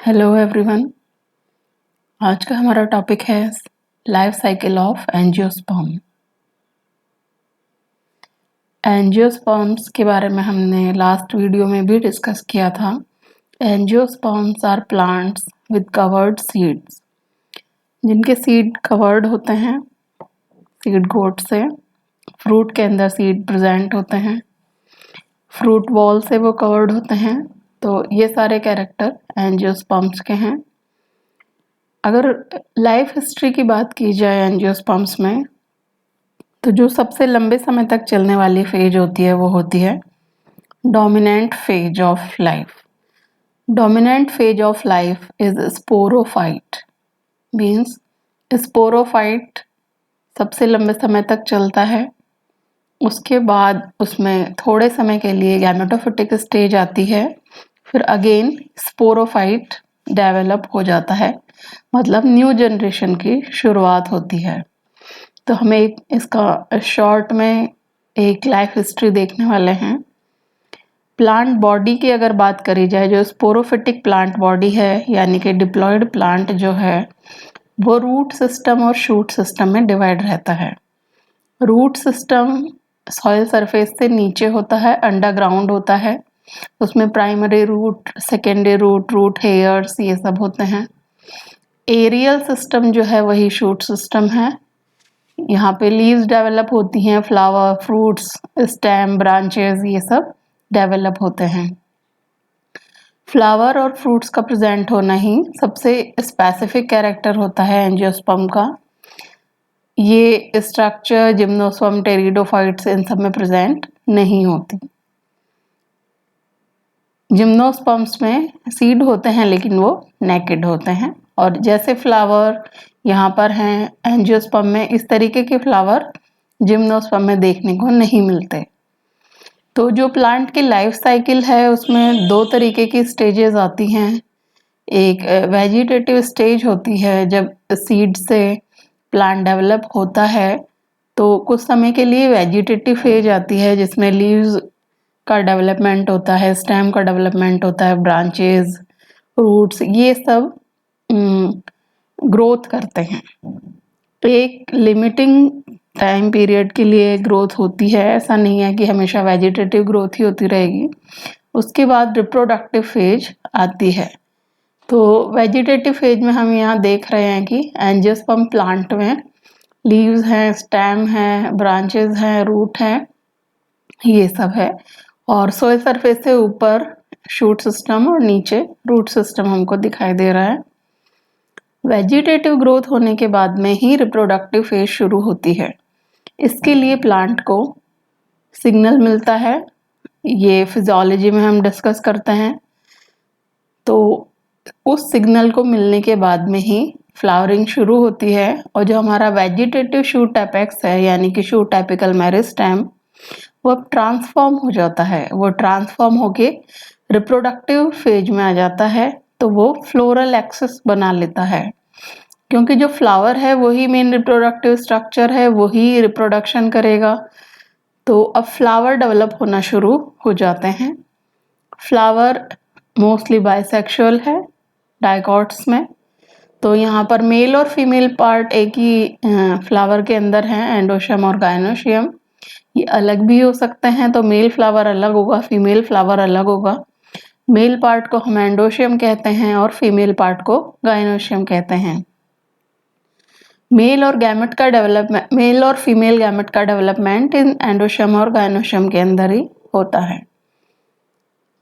Hello everyone. आज का हमारा टॉपिक है life cycle of angiosperm. Angiosperms के बारे में हमने लास्ट वीडियो में भी डिस्कस किया था। Angiosperms are plants with covered seeds, जिनके सीड कवर्ड होते हैं सीड गोट से। फ्रूट के अंदर सीड प्रेजेंट होते हैं, फ्रूट बॉल से वो कवर्ड होते हैं। तो ये सारे कैरेक्टर एंजियोस्पर्म्स के हैं। अगर लाइफ हिस्ट्री की बात की जाए एंजियोस्पर्म्स में, तो जो सबसे लंबे समय तक चलने वाली फेज होती है वो होती है dominant phase of life. Dominant phase of life is sporophyte, means sporophyte सबसे लंबे समय तक चलता है। उसके बाद उसमें थोड़े समय के लिए गैमेटोफिटिक स्टेज आती है, फिर अगेन स्पोरोफाइट डेवलप हो जाता है, मतलब न्यू जनरेशन की शुरुआत होती है। तो हमें इसका शॉर्ट में एक लाइफ हिस्ट्री देखने वाले हैं। प्लांट बॉडी की अगर बात करी जाए, जो स्पोरोफिटिक प्लांट बॉडी है यानी कि डिप्लॉयड प्लांट जो है वो रूट सिस्टम और शूट सिस्टम में डिवाइड रहता है। रूट सिस्टम सॉइल सरफेस से नीचे होता है, अंडरग्राउंड होता है। उसमें primary root, secondary root, root hairs ये सब होते हैं। एरियल सिस्टम जो है वही शूट सिस्टम है। यहाँ पे लीव्स डेवलप होती हैं, फ्लावर, फ्रूट्स, स्टेम, ब्रांचेस ये सब डेवलप होते हैं। फ्लावर और फ्रूट्स का प्रेजेंट होना ही सबसे स्पेसिफिक कैरेक्टर होता है एंजियोस्पर्म का। ये स्ट्रक्चर जिम्नोस्पर्म, टेरिडोफाइट्स इन सब में प्रेजेंट नहीं होती। जिम्नोस्पर्म्स में सीड होते हैं लेकिन वो नेकेड होते हैं, और जैसे फ्लावर यहाँ पर हैं एंजियोस्पर्म में, इस तरीके के फ्लावर जिम्नोस्पर्म में देखने को नहीं मिलते। तो जो प्लांट की लाइफ साइकिल है उसमें दो तरीके की स्टेजेस आती हैं। एक वेजिटेटिव स्टेज होती है, जब सीड से प्लांट डेवलप होता है तो कुछ समय के लिए वेजिटेटिव फेज आती है जिसमें लीव्स का डेवलपमेंट होता है, स्टेम का डेवलपमेंट होता है, ब्रांचेस, रूट्स ये सब ग्रोथ करते हैं। एक लिमिटिंग टाइम पीरियड के लिए ग्रोथ होती है, ऐसा नहीं है कि हमेशा वेजिटेटिव ग्रोथ ही होती रहेगी। उसके बाद रिप्रोडक्टिव फेज आती है। तो वेजिटेटिव फेज में हम यहाँ देख रहे हैं कि एंजियोस्पर्म प्लांट में लीव्स हैं, स्टेम है, ब्रांचेस हैं, रूट हैं, ये सब है। और सोइल सरफेस से ऊपर शूट सिस्टम और नीचे रूट सिस्टम हमको दिखाई दे रहा है। वेजिटेटिव ग्रोथ होने के बाद में ही रिप्रोडक्टिव फेज शुरू होती है। इसके लिए प्लांट को सिग्नल मिलता है, ये फिजियोलॉजी में हम डिस्कस करते हैं। तो उस सिग्नल को मिलने के बाद में ही फ्लावरिंग शुरू होती है, और जो हमारा वेजिटेटिव शूट एपेक्स है यानी कि शूट एपिकल मेरिस्टेम, वो अब ट्रांसफॉर्म हो जाता है। वो ट्रांसफॉर्म होके रिप्रोडक्टिव फेज में आ जाता है, तो वो फ्लोरल एक्सिस बना लेता है। क्योंकि जो फ्लावर है वही मेन रिप्रोडक्टिव स्ट्रक्चर है, वही रिप्रोडक्शन करेगा। तो अब फ्लावर डेवलप होना शुरू हो जाते हैं। फ्लावर मोस्टली बाइसेक्सुअल है डाइकॉट्स में। तो यहाँ पर मेल और फीमेल पार्ट एक ही फ्लावर के अंदर है, एंडोशियम और गायनोशियम। ये अलग भी हो सकते हैं, तो मेल फ्लावर अलग होगा, फीमेल फ्लावर अलग होगा। मेल पार्ट को हम एंडोशियम कहते हैं और फीमेल पार्ट को गायनोशियम कहते हैं। मेल और फीमेल गैमेट का डेवलपमेंट इन एंडोशियम और गायनोशियम के अंदर ही होता है।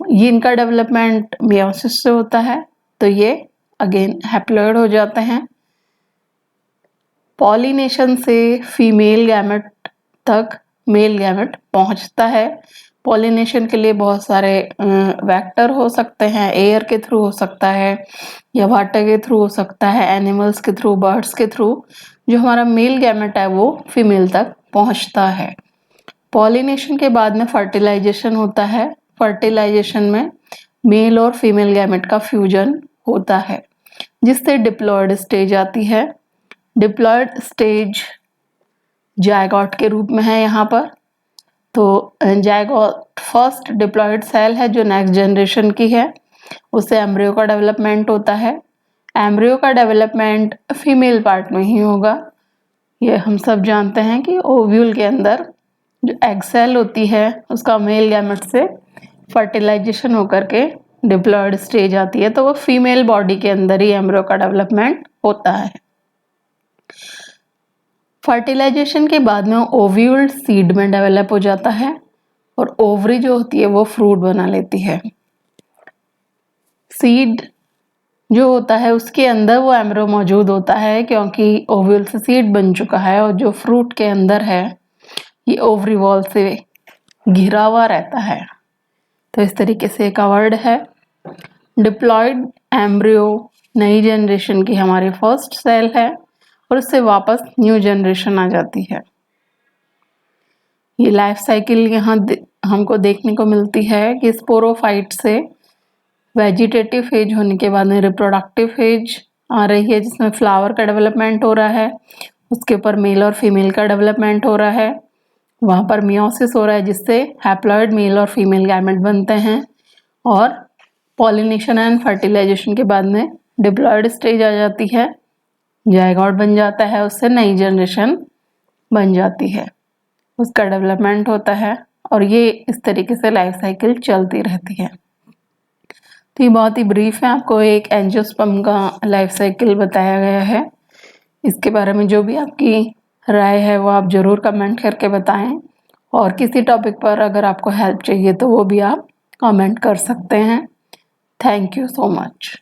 ये इनका डेवलपमेंट मियोसिस से होता है, तो ये अगेन हैप्लॉइड हो जाते हैं। पॉलिनेशन से फीमेल गैमेट तक मेल गैमेट पहुंचता है। पॉलिनेशन के लिए बहुत सारे वेक्टर हो सकते हैं, एयर के थ्रू हो सकता है या वाटर के थ्रू हो सकता है, एनिमल्स के थ्रू, बर्ड्स के थ्रू। जो हमारा मेल गैमेट है वो फीमेल तक पहुंचता है। पॉलिनेशन के बाद में फर्टिलाइजेशन होता है। फर्टिलाइजेशन में मेल और फीमेल गैमेट का फ्यूजन होता है, जिससे डिप्लॉयड स्टेज आती है। डिप्लॉयड स्टेज जायगोट के रूप में है यहाँ पर। तो जायगोट फर्स्ट डिप्लॉयड सेल है जो नेक्स्ट जनरेशन की है। उससे एम्ब्रियो का डेवलपमेंट होता है। एम्ब्रियो का डेवलपमेंट फीमेल पार्ट में ही होगा। ये हम सब जानते हैं कि ओव्यूल के अंदर जो एग सेल होती है उसका मेल गैमेट से फर्टिलाइजेशन होकर के डिप्लॉयड स्टेज आती है, तो वो फीमेल बॉडी के अंदर ही एम्ब्रियो का डेवलपमेंट होता है। फर्टिलाइजेशन के बाद में ओव्यूल सीड में डेवलप हो जाता है और ओवरी जो होती है वो फ्रूट बना लेती है। सीड जो होता है उसके अंदर वो एम्ब्रियो मौजूद होता है, क्योंकि ओव्यूल से सीड बन चुका है, और जो फ्रूट के अंदर है ये ओवरी वॉल से घिरा हुआ रहता है। तो इस तरीके से कवर्ड है। डिप्लॉयड एम्ब्रियो नई जनरेशन की हमारी फर्स्ट सेल है और उससे वापस न्यू जनरेशन आ जाती है। ये लाइफ साइकिल यहाँ हमको देखने को मिलती है कि स्पोरोफाइट से वेजिटेटिव फेज होने के बाद में रिप्रोडक्टिव फेज आ रही है, जिसमें फ्लावर का डेवलपमेंट हो रहा है, उसके ऊपर मेल और फीमेल का डेवलपमेंट हो रहा है, वहाँ पर मियोसिस हो रहा है जिससे हैप्लॉइड मेल और फीमेल गैमेट बनते हैं, और पॉलिनेशन एंड फर्टिलाइजेशन के बाद में डिप्लॉयड स्टेज आ जाती है, जायगोट बन जाता है, उससे नई जनरेशन बन जाती है, उसका डेवलपमेंट होता है, और ये इस तरीके से लाइफ साइकिल चलती रहती है। तो ये बहुत ही ब्रीफ है, आपको एक एंजियोस्पर्म का लाइफ साइकिल बताया गया है। इसके बारे में जो भी आपकी राय है वो आप ज़रूर कमेंट करके बताएं, और किसी टॉपिक पर अगर आपको हेल्प चाहिए तो वो भी आप कमेंट कर सकते हैं। Thank you so much.